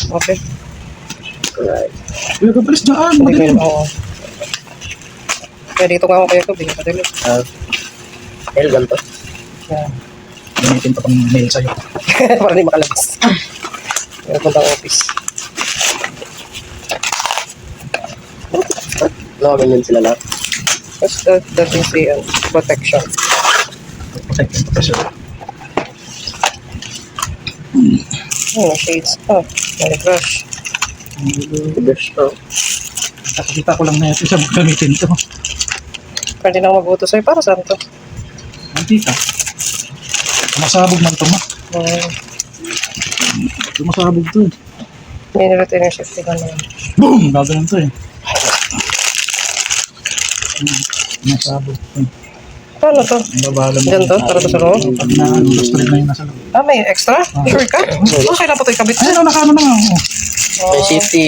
Okay. Alright. Kuya Gab, alis dyan. Hindi ko Madilim. yun. Oo. Kaya dito nga ako kaya ko. Bigyan ko dali. Nail gun to. Yan. Gamitin pa pang mail sa'yo. Para hindi makalabas. Meron puntang office. No, ganyan sila lahat. Tapos that is the protection. Protect yung professor. Oh, shades. Oh, may brush. Brush to. Nakikita ko lang na ito siya gamitin ito. Pwede na ako magbuto sa'yo. Para saan to? Antika. Masabog man ito ma. Masabog ito eh. May nilutin yung safety gun naman. Boom! Gagawin ito eh. Masabog ito. Paano to? Babalan mo. Ganito? Para to sa loob? Pag na-illustrate na yung nasa loob. Ah, may extra? Sure ka? Okay na po ito ikabit Ayun, siya. nakano na nga. May safety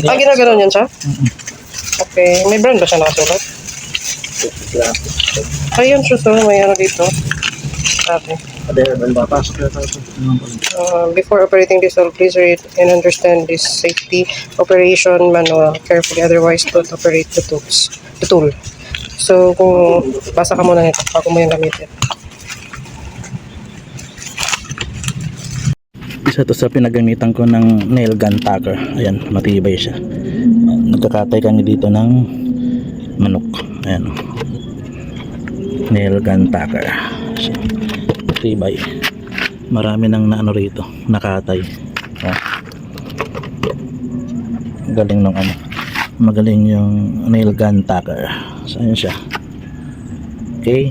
Ah, glass. ginaganon yan siya? Okay. May brand ba siya nakasulat? Safety glass. Ayun siya so. May ano dito. Okay. Papasok na ito. Before operating this tool, please read and understand this safety operation manual carefully. Otherwise, don't operate the tool. So, kung basa ka muna nito, bago mo yung gamitin. Isa to sa pinagamitan ko ng nail gun tacker. Ayan, matibay siya. Nagkakatay kami dito ng manok. Ayan. Nail gun tacker. So, matibay. Marami nang naano rito. Nakatay. Ayan. Galing ng ano. Magaling yung nail gun tacker. So, ayan siya. Okay.